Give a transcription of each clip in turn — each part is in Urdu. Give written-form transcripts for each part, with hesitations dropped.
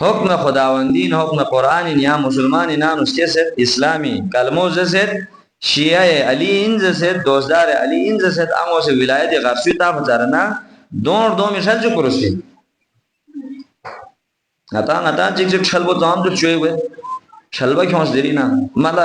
حکم خداوندین حکم قرآن یا مسلمان نان اس کے سے اسلامی کلمو سے شیعہ علی انز سے دوستدار علی انز سے امو سے ولایت غرسی تا بچارنا دو مثال جو کرسی ngata jik chalbo dam to chwe chalba kyons deri na mala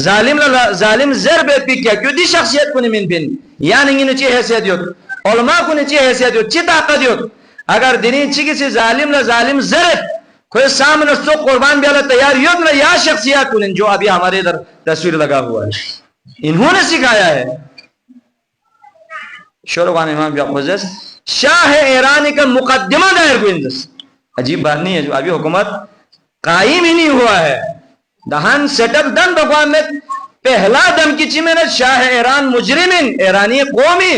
ظالم زر بے پی کیا کیوں دی شخصیت کو نمین پین یا نہیں نچی حیثیت یوت علماء کو نچی حیثیت یوت چی طاقت یوت اگر دینی چی کسی ظالم زر کوئی سامنے سو قربان بھی اللہ تیار یوت نہ یا شخصیت کو جو ابھی ہمارے ادھر تصویر لگا ہوا ہے انہوں نے سکھایا ہے. شورغان امام جاقوزس شاہ ایرانی کا مقدمہ دائر کو اندس عجیب بات نہیں ہے جو ابھی حکومت قائم ہی نہیں ہوا ہے. دہن سیٹ اپ دن بقوام میں پہلا دم کی چیمیں شاہ ایران مجرمین ایرانی قومی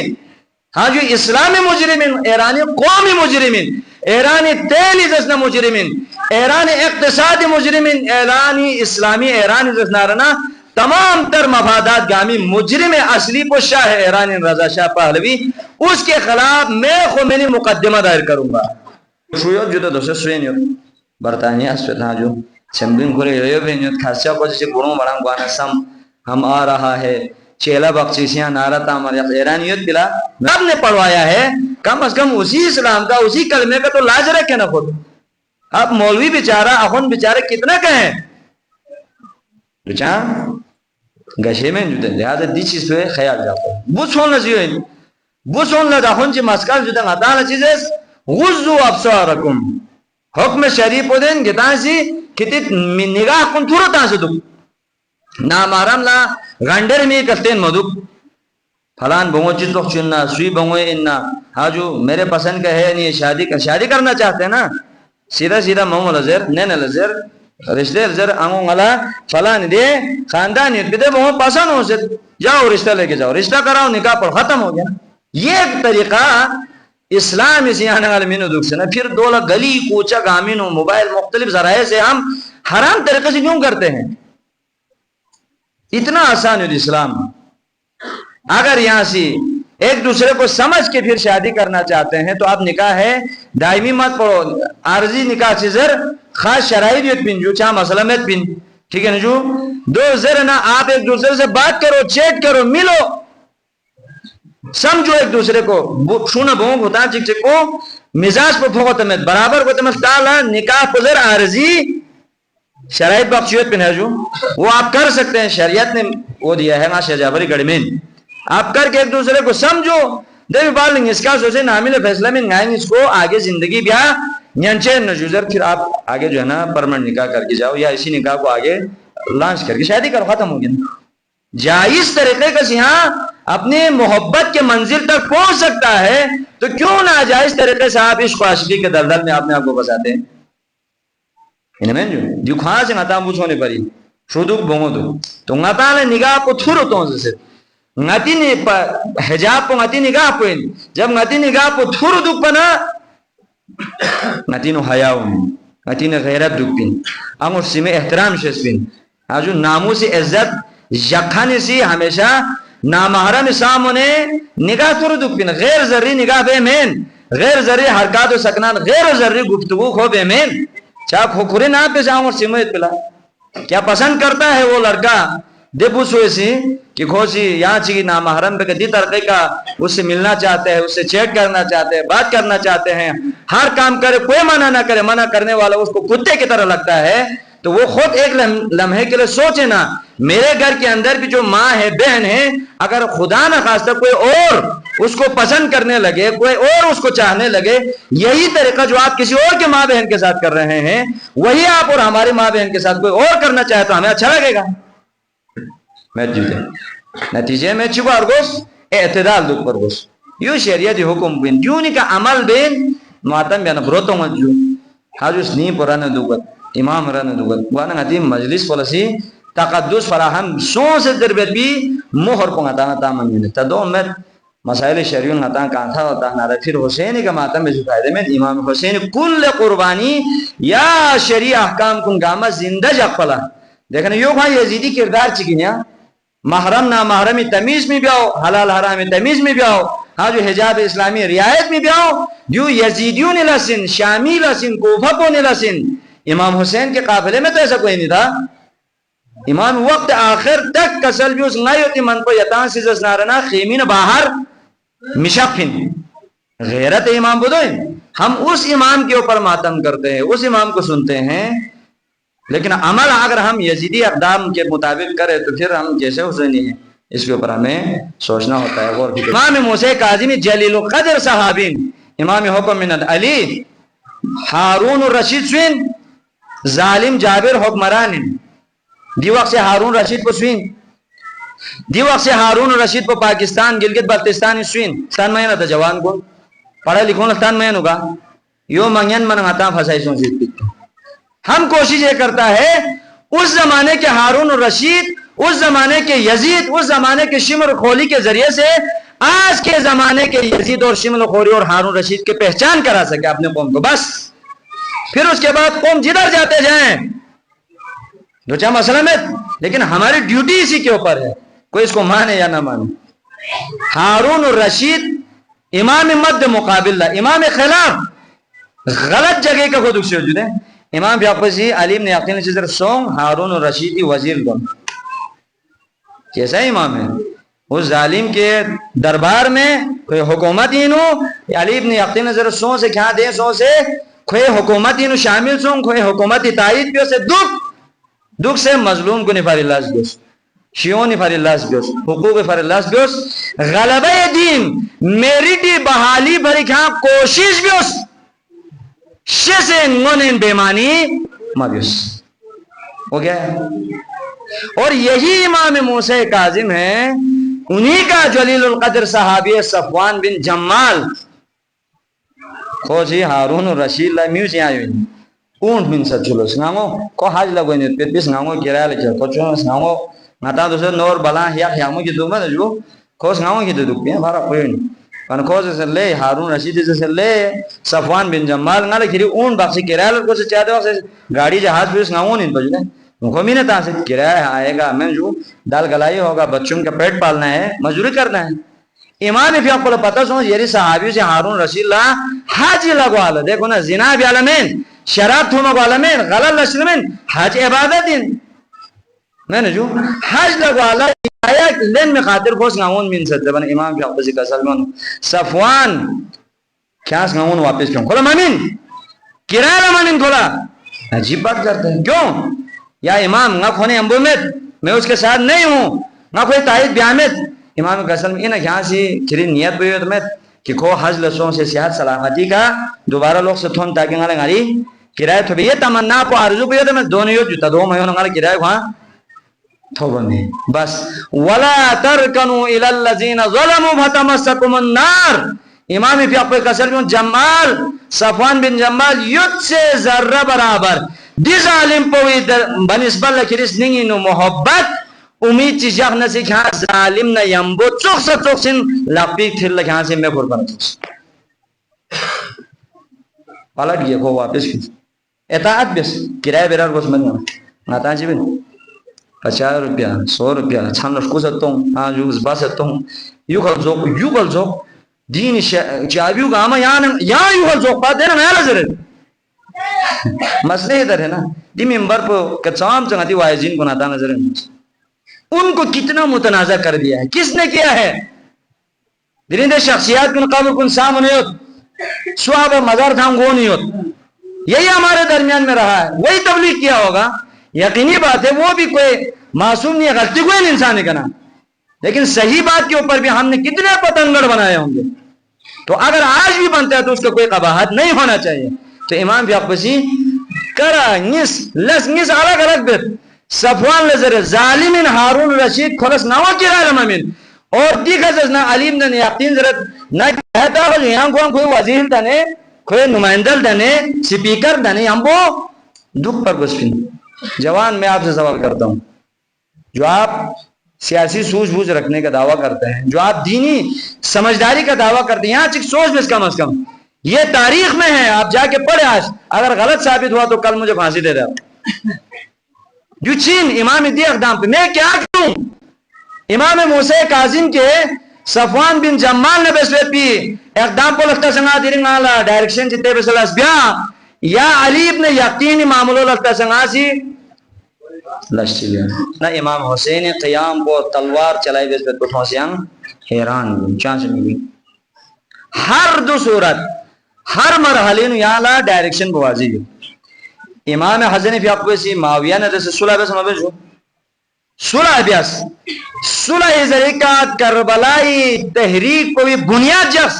ہاں جو اسلامی مجرمین ایرانی قومی مجرمین ایرانی تیلی جسنا مجرمین ایرانی اقتصادی مجرمین ایرانی اسلامی ایرانی جسنا رنا تمام تر مفادات گامی مجرم اصلی کو شاہ ایرانی رضا شاہ پہلوی اس کے خلاف میں خمینی مقدمہ دائر کروں گا. شویت جو تو دوسرے سوینیو برطانیہ اسپیتا جو چمبین کھولے یو بینیوت خاصیا کو جیسے گروں بڑھاں گوانا سم ہم آ رہا ہے چیلہ بخشیسیاں نارتا ہمارے ایرانیت پلا رب نے پڑھوایا ہے کم از کم اسی اسلام کا اسی کلمے کا تو لاج رکھے نا خود. اب مولوی بیچارہ اخون بیچارے کتنا کہیں بچان گشے میں جو لہذا دی چیز پہ خیال جاتا ہے بو سون لزیو ہے بو سون لزا خون چی مسکال جو دن غطانا چیزیں غزو ابصارکم حکم شریف ہو دیں گتان سی کتی نگاہ کن تھوڑا تان سے دک نامارم لا غنڈر میں کفتین مدک پھلان بھونگو چیز تو چننا سوئی بھونگو اننا ہاں جو میرے پسند کا ہے نہیں شادی کرنا چاہتے ہیں نا سیدھا سیدھا مونگو لزر نین لزر رشتے لزر آنگو غلا فلان دے خاندانیت بھی دے بہت پسند ہو سے جاؤ رشتہ لے کے جاؤ رشتہ کراؤ نکاح پر ختم ہو گیا نا. یہ ایک طریقہ اسلام اسی آنے والے مینو دکھ سے نا پھر دولا گلی کوچا گامینو موبائل مختلف ذرائع سے ہم حرام طریقے سے کیوں کرتے ہیں. اتنا آسان ہے اسلام. اگر یہاں سے ایک دوسرے کو سمجھ کے پھر شادی کرنا چاہتے ہیں تو آپ نکاح ہے دائمی مت پڑھو عارضی نکاح سے زر خاص شرائط یوت پین جو چاہ مسئلہ میں پین ٹھیک ہے نا جو دو زر نا آپ ایک دوسرے سے بات کرو چیٹ کرو ملو سمجھو ایک دوسرے کو شونا بھونگ ہوتا چک چک کو مزاج پر پھوگو تمہیں برابر کو تمہیں تالا نکاح پر زر عارضی شرائط بخشیت پین ہے جو وہ آپ کر سکتے ہیں. شریعت نے وہ دیا ہے ماشاء جابری گڑمین آپ کر کے ایک دوسرے کو سمجھو دے بال نہیں اس کا سوچے نامیل فیصلہ میں گائیں اس کو آگے زندگی بیا نینچین نجوزر پھر آپ آگے جو ہے نا پرمنٹ نکاح کر کے جاؤ یا اسی نکاح کو آگے لانچ کر کے شادی کرو ختم ہو گیا. جائز طریقے کا یہاں اپنی محبت کے منزل تک پہنچ سکتا ہے تو کیوں نہ جائز طریقے سے آپ عشق و عاشقی کے دلدل میں اپنے آپ کو بساتے ہیں. انہیں جو خواہ سے نتا بوچھ ہونے پری شودک بھونگو تو نتا نے نگاہ کو تھورو تو سے ngati ni hijab po ngati nigah po in jab ngati nigah po thuru duk pana ngati no hayaun ngati ne ghairat duk pin amur sime ihtiram shes pin aju namu se izzat yakhane si hamesha namahram samone nigah thuru duk pin ghair zarri nigah be men ghair zarri harkat و saknan ghair zarri guftagoo kho be men cha khokure na pe amur sime pila kya pasand karta hai wo ladka دے پوچھو ایسی کہ کھوسی یہاں چیزی نامحرم پہ کدی ترقی کا اس سے ملنا چاہتے ہیں اس سے چیٹ کرنا چاہتے ہیں بات کرنا چاہتے ہیں ہر کام کرے کوئی منع نہ کرے منع کرنے والا اس کو کتے کی طرح لگتا ہے تو وہ خود ایک لمحے کے لیے سوچے نا میرے گھر کے اندر بھی جو ماں ہے بہن ہے اگر خدا نہ خواستہ کوئی اور اس کو پسند کرنے لگے کوئی اور اس کو چاہنے لگے یہی طریقہ جو آپ کسی اور کے ماں بہن کے ساتھ کر رہے ہیں وہی آپ اور ہماری ماں بہن کے ساتھ کوئی اور کرنا چاہے تو ہمیں اچھا لگے گا. نتیجے میں چکو ارگوس اعتدال دک پرگوس یو شریعت حکم بین دیونی کا عمل بین معتم بیانا بروتو مجھو حاجوس نیم پر رہنے دوگت امام رہنے دوگت وانا غدیم مجلس پولسی تقدس فراہم سون سے دربیت بھی مہر کو غطانا تامن بینے تدو میں مسائل شریعون غطان کانتھا ہوتا نارا پھر حسینی کا معتم بیسو فائدے میں امام حسینی کل قربانی یا شریع احکام کن گاما زندہ جگ پلا دیکھنے یو کھاں یزیدی کردار چکی نیا محرم نا محرمی تمیز میں بھی آؤ حلال حرامی تمیز میں بھی آؤ ہاں جو حجاب اسلامی رعایت میں بھی آؤ جو یزیدیون لسن شامی لسن کوفقون لسن امام حسین کے قافلے میں تو ایسا کوئی نہیں تھا. امام وقت آخر تک کسل جو سنائی ہوتی من کو یتان سیزس نارنا خیمین باہر مشقفن غیرت امام بدوئن ہم اس امام کے اوپر ماتم کرتے ہیں اس امام کو سنتے ہیں لیکن عمل اگر ہم یزیدی اقدام کے مطابق کریں تو پھر ہم جیسے حسینی ہیں، اس کے اوپر ہمیں سوچنا ہوتا ہے. غور فکر. امام موسیٰ کاظمی جلیل القدر صحابین امام حکم من علی ہارون الرشید سوین ظالم جابر حکمران دی وقت سے ہارون رشید کو سوین دی وقت سے ہارون رشید کو پاکستان گلگت بلتستان سوین تان مہینہ تھا جوان کو پڑھا لکھوں تان مہین ہوگا یو منگین من ہتا پھنسائی سوچ. ہم کوشش یہ کرتا ہے اس زمانے کے ہارون الرشید، اس زمانے کے یزید، اس زمانے کے شمر خولی کے ذریعے سے آج کے زمانے کے یزید اور شمر خوری اور ہارون رشید کے پہچان کرا سکے اپنے قوم کو. بس پھر اس کے بعد قوم جدھر جاتے جائیں دو چاہ مسئلہ میں، لیکن ہماری ڈیوٹی اسی کے اوپر ہے، کوئی اس کو مانے یا نہ مانے. ہارون الرشید امام مد مقابل امام خلاف غلط جگہ کا خود اکسی وجود ہے. امام بیاقوسی علیم نے یقین چیزر سونگ ہارون الرشیدی وزیر دون کیسا امام ہے. اس ظالم کے دربار میں کوئی حکومت ہی نو علیم نے یقین چیزر سون سے کیا دے سون سے کوئی حکومت ہی نو شامل سون کوئی حکومتی تائید پیو سے دکھ سے مظلوم کو نفاری اللہ سے گوش شیعوں نفاری اللہ سے گوش حقوق فاری اللہ سے گوش غلبہ دین میری دی بحالی بھری کھاں کوشش بیوس شیسے نونین بیمانی مابیوس ہو گیا ہے. اور یہی امام موسیٰ کاظم ہے، انہی کا جلیل القدر صحابی صفوان بن جمال خوشی ہارون الرشید اللہ میوسی آئیوین اونٹ من ست چلو سنگاؤں کو حاج لگوئی نیت پیت بھی سنگاؤں کرایہ لکھا کو چون سنگاؤں نتا دوسرے نور بلان ہیاموں کی دومہ جو کو سنگاؤں کی دو دکھ پیا بھارا کوئی نہیں کن کو سے لے ہارون رشید سے لے صفوان بن جمال نہ لکھی اون باقی کرایہ لکھو سے چاہتے وقت گاڑی جہاز بھی سنگاؤں نہیں بجنے کو بھی نہیں تھا کرایہ آئے گا میں جو دال گلائی ہوگا بچوں کا پیٹ پالنا ہے مزدوری کرنا ہے. امام فی آپ کو پتہ سو یہ صحابیوں سے ہارون رشید اللہ حاجی لگو آلہ دیکھو نا زنا بھی عالمین شراب تھوما کو عالمین غلط لشرمین حج عبادت میں نے جو حج لگو آلہ لین میں خاطر خوش گاؤن من سکتے بنا امام فی آپ کا سلمان صفوان کیا گاؤن واپس کیوں کھولا مامین کرایہ مامین کھولا عجیب بات کرتے ہیں کیوں یا امام نہ کھونے امبومت میں اس کے ساتھ نہیں ہوں نہ کوئی تائید بیامت امام قسم انہیں کہاں سی کھری نیت بھی ہوئی کہ کھو حج لسوں سے صحت سلامتی کا دوبارہ لوگ سے تھون تاکہ نگا لگاری کرایہ تو بھی یہ تمنا کو عرضو بھی ہوئی دونوں جتا دو میں نگا کرایہ وہاں توبہ میں بس وَلَا تَرْكَنُوا إِلَى الَّذِينَ ظَلَمُوا فَتَمَسَّكُمُ النَّارِ امام فی اپنے قسم جمال صفوان بن جمال یت سے ذرہ برابر دی ظالم پوی بنسبت لکھرس نگی نو محبت امید چیز جاک نسی کھاں ظالم نا یمبو چوک سا چوک سن لپیک تھر لکھاں سے میں قربان چوک پلٹ گیا کھو واپس کی اطاعت بیس کرایہ بیرار گوش من ناتا جی بین 50 روپیہ 100 روپیہ چھان لشکو سکتا ہوں ہاں جو اس با سکتا ہوں یو کل زوک دین چابیو کا آما یہاں یو کل زوک پات دینا میں لزر مسئلہ ادھر ہے نا دی ممبر پہ کچام چنگاتی وائزین کو ناتا نظر ان کو کتنا متنازع کر دیا ہے کس نے کیا ہے درندے شخصیات کن قبر کن سام نہیں ہوت صحابہ مزار تھا گو نہیں ہوت یہی ہمارے درمیان میں رہا ہے وہی تبلیغ کیا ہوگا یقینی بات ہے وہ بھی کوئی معصوم نہیں ہے غلطی کوئی نہیں انسان کا نام لیکن صحیح بات کے اوپر بھی ہم نے کتنے پتنگڑ بنائے ہوں گے تو اگر آج بھی بنتا ہے تو اس کا کوئی قباحت نہیں ہونا چاہیے. تو امام بیاقوسی کرا نس لس نس الگ الگ بیت صفوان لزر ظالمین ہارون رشید کھلس نوا کی رائے رمامین اور دیکھا جزنا علیم نے یقین ضرورت نہ کہتا ہو یہاں کو کوئی وزیر دنے کوئی نمائندل دنے سپیکر دنے ہم وہ دکھ پر گسفین. جوان میں آپ سے سوال کرتا ہوں جو آپ سیاسی سوچ بوجھ رکھنے کا دعویٰ کرتے ہیں جو آپ دینی سمجھداری کا دعویٰ کرتے ہیں یہاں چک سوچ میں از کم یہ تاریخ میں ہے آپ جا کے پڑھے آج اگر غلط ثابت ہوا تو کل مجھے پھانسی دے رہا جو چین امام دی اقدام پہ میں کیا کروں. امام موسیٰ کاظم کے صفوان بن جمال نے بسویت پی اقدام کو لگتا سنگا دیرنگ آلا ڈائریکشن چیتے بسلاس بیا یا علی ابن یقین معاملو لگتا سنگا سی لشتی لیا نہ امام حسین قیام کو تلوار چلائی بسویت کو ٹھونسیاں حیران بھی چانس نہیں ہر دو صورت ہر مرحلے نو یہاں لا ڈائریکشن بوازی گئی امام حسن فی اقویسی معاویہ نے رسے صلح بیس مبیل جو صلح بیس صلح ذریقہ کربلائی تحریک کو بھی بنیاد جخص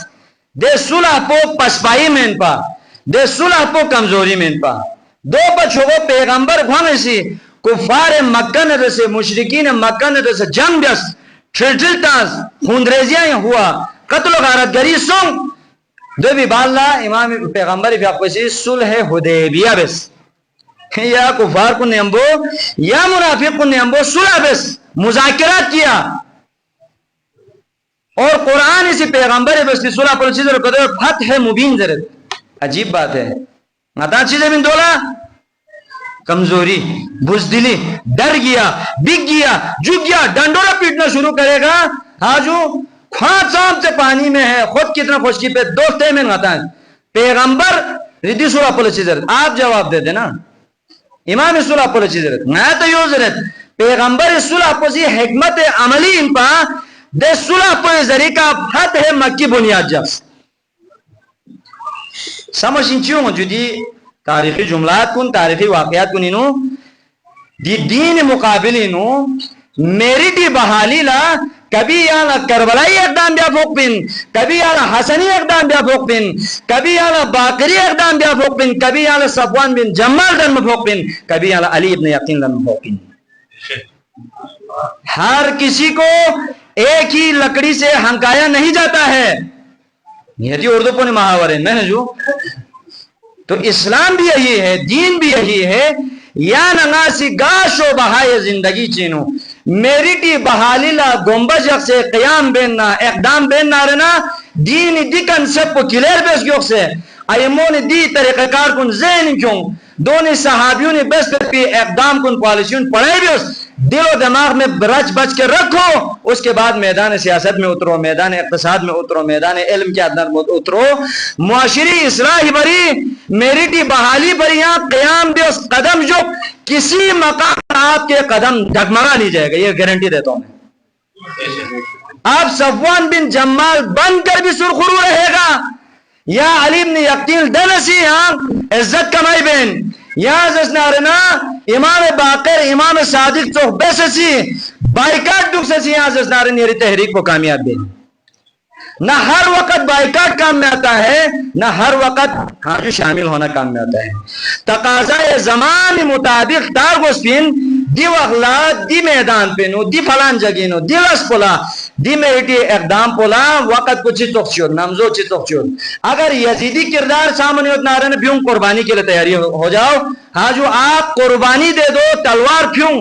دے صلح پو پسپائی میں ان پا دے صلح پو کمزوری میں ان پا دو بچھو پیغمبر گھونے سی کفار مکہ نے رسے مشرکین مکہ نے رسے جنگ بیس ٹھل تاز خوندریزیاں ہوا قتل و غارت گری سنگ دو بھی باللہ امام پیغمبر فی اقویسی صلح حدیبیہ بیس یا کفار کو نیمبو یا منافق کو نیمبو صلح بس مذاکرات کیا اور قرآن اسی پیغمبر بس کی صلح پر چیزیں رکھتے ہیں فتح مبین ذرد عجیب بات ہے نتا چیزیں بن دولا کمزوری بزدلی ڈر گیا بگ گیا جھک گیا ڈنڈولا پیٹنا شروع کرے گا آجو خواہ سام سے پانی میں ہے خود کتنا خوشکی پہ دوستے میں نتا ہے پیغمبر ردی صلح پر چیزیں آپ جواب دے دینا امام صلح پر چیزرت نہ تو یوں ضرورت پیغمبر صلح پر حکمت عملی ان پا دے صلح پر ذریقہ فتح مکی بنیاد جفس سمجھ انچیوں موجودی تاریخی جملات کن تاریخی واقعات کن انہوں دی دین مقابل انہوں میری دی بحالی لا کبھی یالا کربلائی اقدام بیا فوق بین کبھی یالا حسنی اقدام بیا فوق بین کبھی یالا باقری اقدام بیا فوق بین کبھی یالا صفوان بن جمال دن فوق بین کبھی یالا علی ابن یقین دن فوق بین ہر کسی کو ایک ہی لکڑی سے ہنکایا نہیں جاتا ہے یہ تھی اردو پونے محاور ہے میں نے جو تو اسلام بھی یہی ہے دین بھی یہی ہے یا نناسی گاش و بہائے زندگی چینو میری ٹی بحالی لا گنبج سے قیام بیننا اقدام بیننا رہنا دین دی کنسپٹ کو کلیر بیس گیوک سے ایمون دی طریقہ کار کن ذہن کیوں دونی صحابیوں نے بس پی اقدام کن پالیسیون پڑھائی بھی اس دل و دماغ میں برچ بچ کے رکھو اس کے بعد میدان سیاست میں اترو میدان اقتصاد میں اترو میدان علم کے اندر اترو معاشری اصلاحی بری میری ٹی بحالی بری یہاں قیام بھی اس قدم جو کسی مقام آپ کے قدم ڈھگمگا نہیں جائے گا یہ گارنٹی دیتا ہوں میں آپ صفوان بن جمال بن کر بھی سرخرو رہے گا یا علی بن یقین دلسی عزت کمائی بین یا زسنارنا امام باقر امام صادق تو بیسسی بائیکاٹ دکھ سسی یا زسنارن یہ تحریک کو کامیاب بین نہ ہر وقت بائیکاٹ کام میں آتا ہے نہ ہر وقت ہاں جو شامل ہونا کام میں آتا ہے تقاضا زمان مطابق تارگوس پین دی وغلات دی میدان پینو دی فلان جگینو دی لس پولا دی میٹی اقدام پولا وقت کو چی تخشور نمزو چی تخشور اگر یزیدی کردار سامنے اتنا رہنے بیوں قربانی کے لئے تیاری ہو جاؤ ہاں جو آپ قربانی دے دو تلوار پھیوں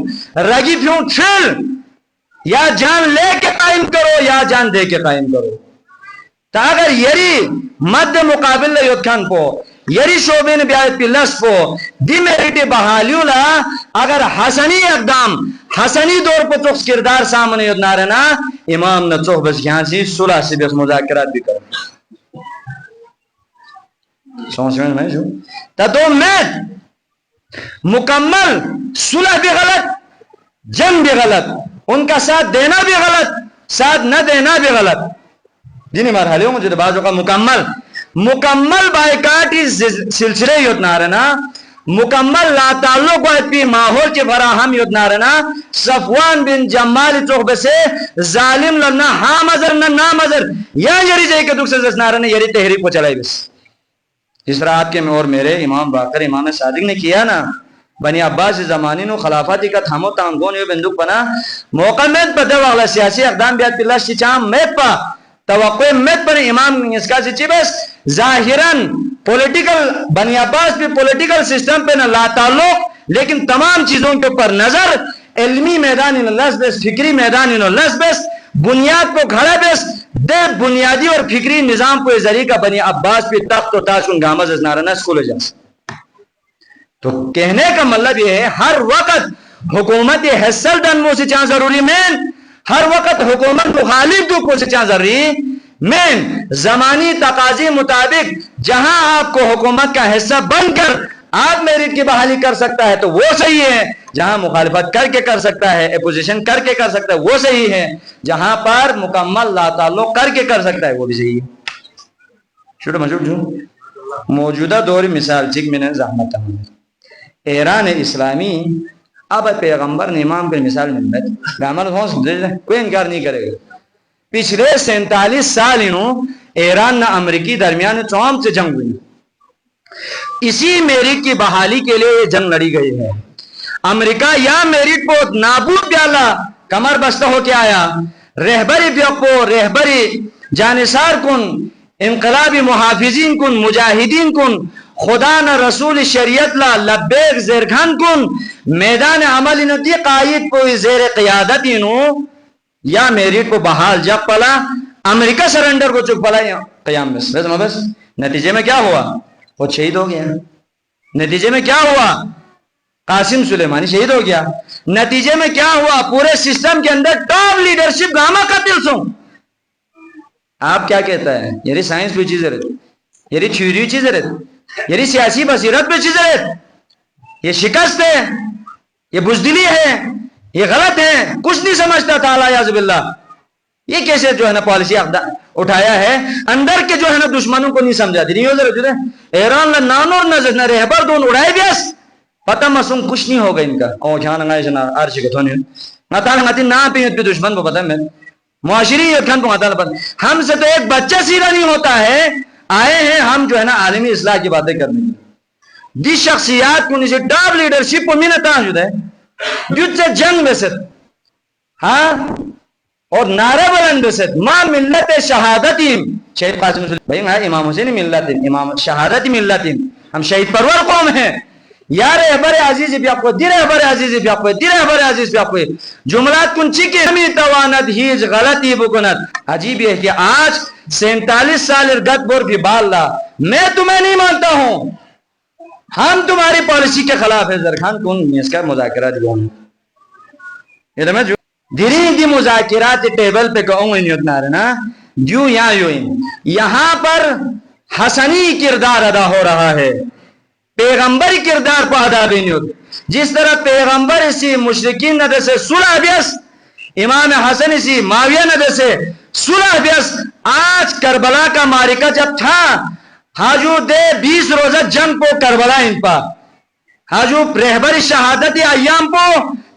رگی پھیوں چھل یا جان لے کے قائم کرو یا جان دے کے قائم کرو تا اگر یری مد مقابل یدکھن پو یری شعبین بیایت پی لس پو دی میریٹی بحالیو لا اگر حسنی اقدام حسنی دور پو تخص کردار سامنے یدنا رہنا امام نتوخ بس یہاں سی صلح سے بس مذاکرات بھی کرو سمجھ میں جو تا دو میں مکمل صلح بھی غلط جنگ بھی غلط ان کا ساتھ دینا بھی غلط ساتھ نہ دینا بھی غلط جنہی مرحلے ہوں مجھے بعض کا مکمل بائیکاٹی سلسلے یتنا رہنا مکمل لا تعلق واحد پی ماحول کے فراہم یتنا رہنا صفوان بن جمال چوخ سے ظالم لنا ہاں مذر نہ مذر یا یری جائے کہ دکھ سے زسنا رہنا یری تحریک کو چلائی بس جس طرح آپ کے میں اور میرے امام باقر امام صادق نے کیا نا بنی عباس زمانی نو خلافاتی کا تھامو تانگون یو بندوق بنا موقع میت پا دو اغلا سیاسی اقدام بیاد پی اللہ چام میت پا توقع میت پر امام اس کا سی بس ظاہراً پولیٹیکل بنی عباس پہ پولیٹیکل سسٹم پہ نہ لا تعلق لیکن تمام چیزوں کے اوپر نظر علمی میدان انہوں لس بس فکری میدان انہوں لس بس بنیاد کو گھڑا بس دے بنیادی اور فکری نظام کو ذریعہ بنی عباس پہ تخت و تاج ان گامز از نارنا سکول جاس تو کہنے کا مطلب یہ ہے ہر وقت حکومت حسل دنمو سے چاہ ضروری مین ہر وقت حکومت مخالف دکھوں سے چاہ ضروری مین زمانی تقاضی مطابق جہاں آپ کو حکومت کا حصہ بن کر آپ میرٹ کی بحالی کر سکتا ہے تو وہ صحیح ہے جہاں مخالفت کر کے کر سکتا ہے اپوزیشن کر کے کر سکتا ہے وہ صحیح ہے جہاں پر مکمل لا تعلق کر کے کر سکتا ہے وہ بھی صحیح ہے چھوٹو مجھوٹ جو موجودہ دور مثال چک میں نے زحمت ایران اسلامی اب پیغمبر نے امام کی مثال ملت کوئی انکار نہیں کرے گا. پچھلے 47 سال انہوں ایران نہ امریکی درمیان چوم سے جنگ ہوئی. اسی میرٹ کی بحالی کے لیے یہ جنگ لڑی گئی ہے. امریکہ یا میرٹ کو نابود پیالا کمر بستہ ہو کے آیا. رہبری بیپو رہبری جانسار کن انقلابی محافظین کن مجاہدین کن خدا نہ رسول شریعت لا لبیک زیرخان کن میدان عمل نتی قائد کوئی زیر قیادت انو یا میرٹ کو بحال جب پلا امریکہ سرنڈر کو چک پلا قیام بس نتیجے میں کیا ہوا؟ وہ شہید ہو گیا. نتیجے میں کیا ہوا؟ قاسم سلیمانی شہید ہو گیا. نتیجے میں کیا ہوا؟ پورے سسٹم کے اندر ٹاپ لیڈرشپ گاما قتل سوں. آپ کیا کہتا ہے؟ یعنی سائنس پہ چیز رہتی، یعنی تھیوری چیز رہتی، یعنی سیاسی بصیرت پہ چیز رہتی. یہ شکست ہے، یہ بزدلی ہے، یہ غلط ہے، کچھ نہیں سمجھتا تھا. اعوذ باللہ. یہ کیسے جو ہے نا پالیسی اٹھایا ہے اندر کے جو ہے نا دشمنوں کو نہیں سمجھاتی. نہیں ہو ضرورت ہے ایران لا نانور نہ رہبر دون اڑائے بیس پتہ مسوں کچھ نہیں ہوگا ان کا. او جان نہ جنا ارش کو تھونی نہ تال نہ نہ پہ دشمن کو پتہ ہے معاشری کھن کو پتہ ہے. ہم سے تو ایک بچہ سیدھا نہیں ہوتا ہے. آئے ہیں ہم جو ہے نا عالمی اصلاح کی باتیں کرنے کے. دی شخصیات کو نیچے ٹاپ لیڈرشپ کو مینتا جو ہے جد سے جنگ میں سے ہاں اور نعرہ بلند سے ماں ملت شہادتیم شہید قاسم بھائی امام حسین ملت امام شہادت ملت ہم شہید پرور قوم ہیں. یا رہبر عزیز بیاقو دی رہبر عزیز بیاقو دی رہبر عزیز بیاقو جملات کنچی کے ہمیں تواند ہیج غلطی بکند. عجیب یہ کہ آج 47 سال ارگت بور بھی باللہ میں تمہیں نہیں مانتا ہوں، ہم تمہاری پالیسی کے خلاف ہے. زرخان کن میں اس کا مذاکرات گون یہ تو میں جو دھیرین دی مذاکرات ٹیبل پہ کہوں گے اتنا رہنا جو یہاں پر حسنی کردار ادا ہو رہا ہے، پیغمبری کردار کو ادا بھی نہیں ہوتا. جس طرح پیغمبر اسی مشرکین ندے سے صلح بیس، امام حسن اسی معاویہ ندے سے صلح بیس. آج کربلا کا معرکہ جب تھا حاجو دے 20 روزہ جنگ کو کربلا ان پا حاجو رہبر شہادت ایام کو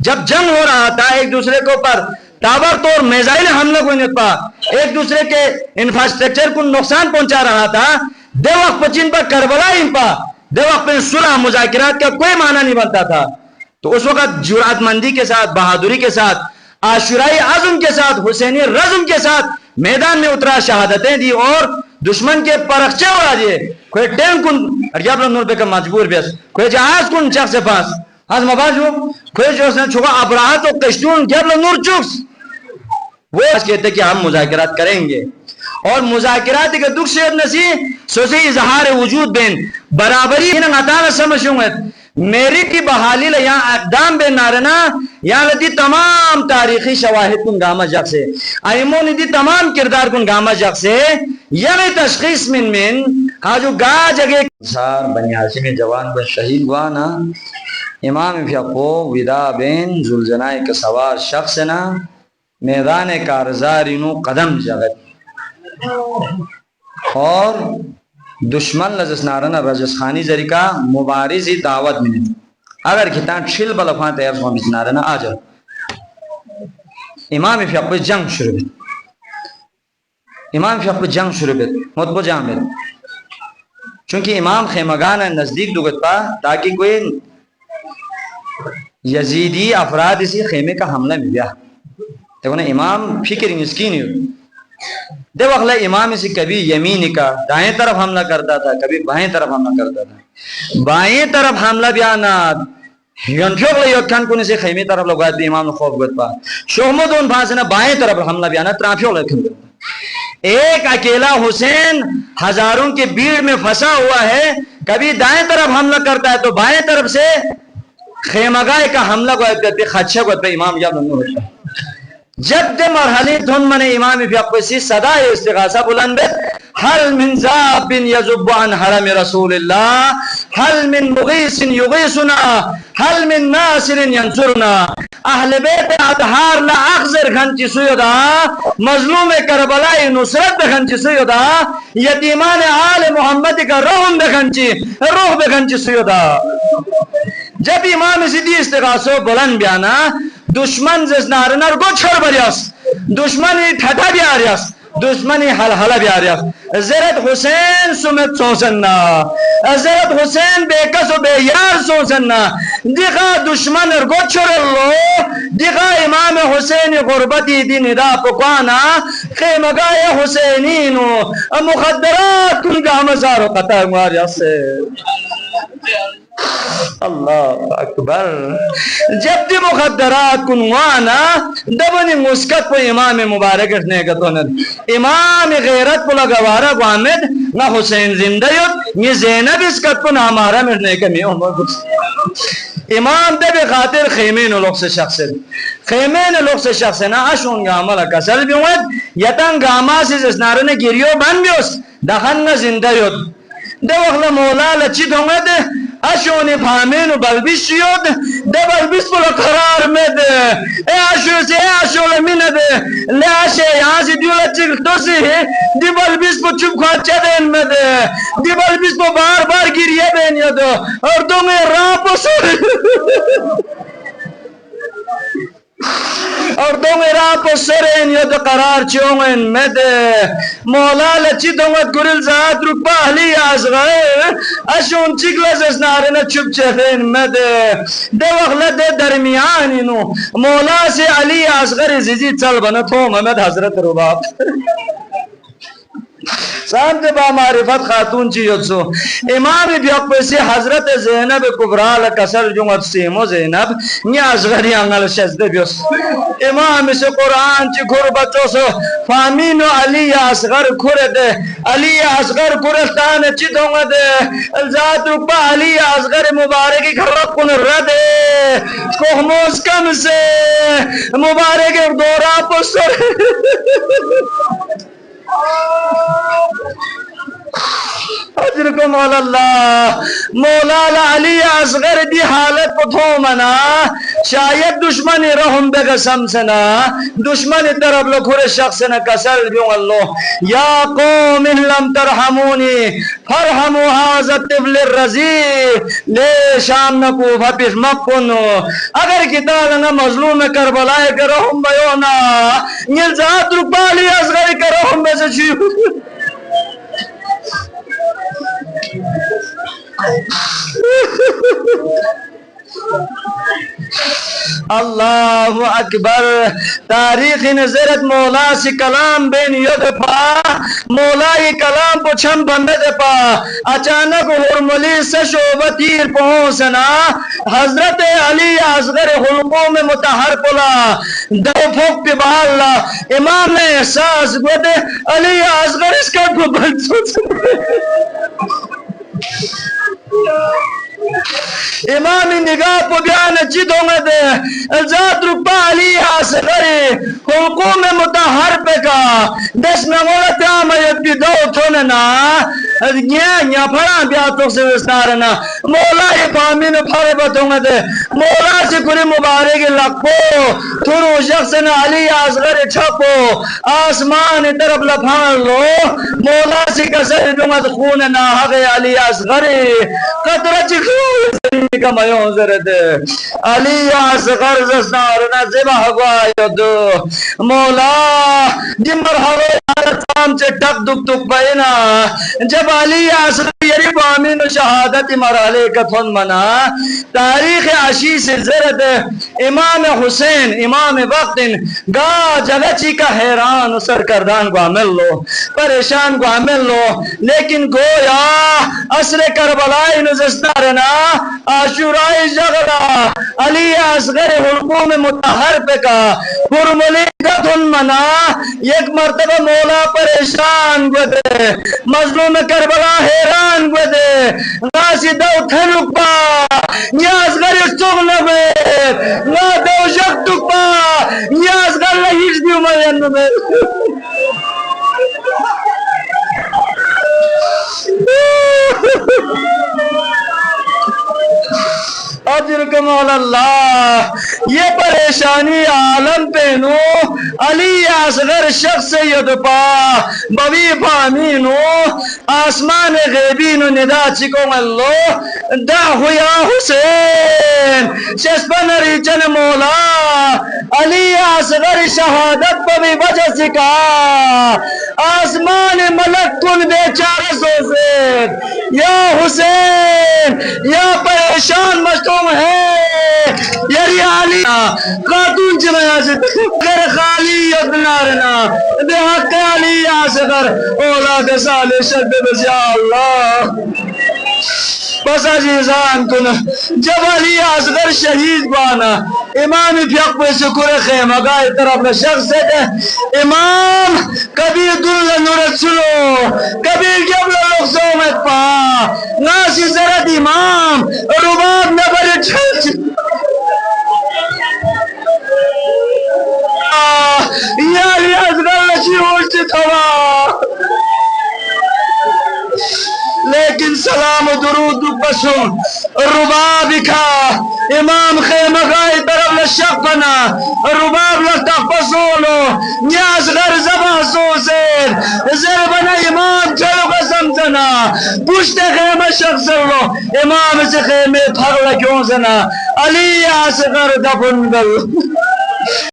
جب جنگ ہو رہا تھا ایک دوسرے کے اوپر تابر توڑ میزائل حملہ کو انت پا ایک دوسرے کے انفراسٹرکچر کو نقصان پہنچا رہا تھا. دے وقت پچین پر کربلا ان پا دے وقت پر صلح مذاکرات کا کوئی معنی نہیں بنتا تھا. تو اس وقت جرات مندی کے ساتھ بہادری کے ساتھ عاشورائی عزم کے ساتھ حسینی رزم کے ساتھ میدان میں اترا، شہادتیں دی اور دشمن کے پرخچے اڑا دیے. کوئی ٹینک کن ارجاب نور پہ کا مجبور بیس کوئی جہاز کن چک سے پاس آج مباز ہو کوئی جو اس نے چھوڑا ابراہت و کشتون جب نور چکس. وہ آج کہتے کہ ہم مذاکرات کریں گے اور مذاکرات کے دکھ شید نسی سوسی اظہار وجود بین برابری انہاں عطانا سمجھوں گے. میری کی بحالی یہاں اقدام بے نارنا یہاں لدی تمام تاریخی شواہد کن گاما جگ سے ایمون دی تمام کردار کن گاما جگ سے یعنی تشخیص من جو گا جگہ سار بنی عاصم جوان بن شہید وانا امام فیقو ودا بین زلزنائی کے سوار شخص نا میدان کارزارینو قدم جگت اور دشمن لزس نارنا رجس خانی ذریقہ مبارزی دعوت میں اگر کتان چھل بلفان تیار سوان بیت نارنا آجا امام فیقو جنگ شروع بیت امام فیقو جنگ شروع بیت مطبو جان بیت چونکہ امام خیمگان نزدیک دوگت پا تاکہ کوئی یزیدی افراد اسی خیمے کا حملہ میں بیا دیکھو نا امام فکر مسکین ہو دے وقت امام اسی کبھی یمین کا دائیں طرف حملہ کرتا تھا کبھی بائیں طرف حملہ کرتا تھا. بائیں طرف حملہ بیانا یونفیوک لئے یوکھن کنی سے خیمی طرف لگا دی امام خوف گت پا شہمد ان بھاسنا بائیں طرف حملہ بیانا ترافیوک لئے یوکھن کرتا. ایک اکیلا حسین ہزاروں کی بھیڑ میں پھنسا ہوا ہے کبھی دائیں طرف حملہ کرتا ہے تو بائیں طرف سے خیمگاہ کا حملہ کو خدشہ کو امام جب نمو ہوتا ہے. جب دے مرحلی دھن من امام فیقوسی صدا استغاثہ بلند حل من ذاب یزب عن حرم رسول اللہ حل من مغیث یغیثنا حل من ناصر ینصرنا اہل بیت اطہار لا اخذر گھنچی سیدہ مظلوم کربلائی نصرت بگھنچی سیدہ یتیمان آل محمد کا روح بگھنچی سیدہ جب امام زدی استغاثو بلند بیانا دشمن زنارنر گو چھڑ بریاس دشمنی ٹھٹا بیاریاس دشمنی حل بیاریاس حضرت حسین سمت سوسننا حضرت حسین بے کس و بے یار سوسننا دیکھا دشمن ارگو چھڑ اللہ دیکھا امام حسین غربتی دی ندا پکوانا خیمگاہ حسینینو مخدرات کن کا ہمزارو قطع ماریا سے اللہ اکبر جب دی مخدرات کنوانا دبنی مسکت پو امام مبارک اتنے گتوند امام غیرت پو لگوارا قامد نہ حسین زندہ یود یہ زینب اسکت پو نامارا مرنے کمی عمر امام دب خاطر خیمین لوگ سے شخص خیمین لوگ سے شخص نا اشون گامل کسل بیوند یتن گاما سے زنارن گریو بن بیوس دخن زندہ یود دو اخلا مولا لچی دونگد اشونی پامین و بلبیش یود دو بلبیش پلا قرار مد اے اشو سے اے اشو لمند لے اشے یہاں سے دیو لچی تو سی دی بلبیش پو چپ خواچہ دین مد دی بلبیش پو بار بار گریے دین یود اور دو میں راپو سوری اور دو میرا کو سرین یود قرار چونگن مد مولا لچی دونگت گرل ذات رو پہلی آزغائر اشون چگلز اس نارن چپ چفین مد دو اغلد درمیانی نو مولا سے علی آزغر زیزی چل بنتو محمد حضرت رباب سامت با معرفت خاتون چی یدسو امام بیاق پیسی حضرت زینب کبرال کسر جنگت سیمو زینب نی ازغری انگل شزده بیس امام سے قرآن چی کھر بچو سو فامین و علی اصغر کھرد علی اصغر کھرستان چی دونگد ذات رکبہ علی اصغر مبارکی کھرق کن رد کوہموز کم سے مبارک دورا پسر حضرت مولا اللہ مولا علی اصغر دی حالت پتھو منا شاید دشمنی رحم بے قسم سنا دشمنی طرف لکھر شخص نا کسل بیوں اللہ یا قوم ان لم ترحمونی فرحمو حاضر طفل الرزی لے شام نکو بھپیش مکنو اگر کتال نا مظلوم کربلائے کے رحم بیونا نیل ذات رکبہ علی اصغر کے رحم بے سے چیو اللہ اکبر تاریخ نظرت مولا سی کلام بین ید پا مولا یہ کلام پو چھم بندد پا اچانک حرملی سے شعبتیر پہنسنا حضرت علی اصغر خلقوں میں متحر پلا دو پھوک پی بالا امام نے احساس گوڑے علی اصغر اس کا کو بند سوچ امام نگاہ پو بیان چی دونگد ذات رکبہ علی اصغری حکوم متحر پہ کا دس نمولا تیامت بھی دو تھوننا نیا پھڑا بیاتوں سے وستارنا مولا فامین پھڑے بتونگد مولا سے کری مبارک لکھو تھرو شخصنا علی اصغری چھپو آسمان طرف لپھان لو مولا سے کسر دونگد خون ناحق علی اصغری قطرہ چکو کا میون زرد علی اصغر زستارنا زبا گواید مولا دی مرحبا حالتان چے ٹک دک دک بینا جب علی اصغر یریب آمین و شہادت مرحلے کتھن منا تاریخ عشی سے زرد امام حسین امام وقت گا جگہ چی کا حیران سرکردان کو عمل لو پریشان کو عمل لو لیکن گویا عصر کربلائی نزستارنا عاشورائی جغلا علی اصغر حلقوں میں متحر پہ کا پرملی کتن منا یک مرتبہ مولا پریشان گو دے مظلوم کربلا حیران گو دے غاسی دو تھنک پا یا اصغر استغ نبے نا دو شک تک پا یا اصغر لہیش دیو مرین نبے اجر کمال اللہ یہ پریشانی عالم پہ نو علی اصغر شخص سید پا بوی پامینو آسمان غیبین و ندا چکو اللہ دعو یا حسین شسپن ریچن مولا علی اصغر شہادت بوی وجہ سکا آسمان ملک کن بیچارہ سوزید یا حسین یا پریشان مشتوم ہے یری علی خاتون چمیا سے غیر خالی ادنارنا بے حق علی اصغر اولاد صالح شد بس یا اللہ بس عزیزان کن جب علی اصغر شہید بانا امام فیق پہ شکر خیمہ گاہ طرف شخص ہے امام کبھی دل نورت سلو کبھی جبل لغزومت پا ناسی زرد امام رباب نبر چھلچ یا علی اصغر لشی ہوشتی تھوا لیکن سلام و درود بسون رباب کا امام خیمہ گاہی طرف لشک بنا رباب لفتق بسولو نیاز غر زبان سوزیر زیر بنا امام چلو قسم زنا پشت خیمہ شخص لو امام سے خیمہ پھر لکیوں زنا علی اصغر دفن گل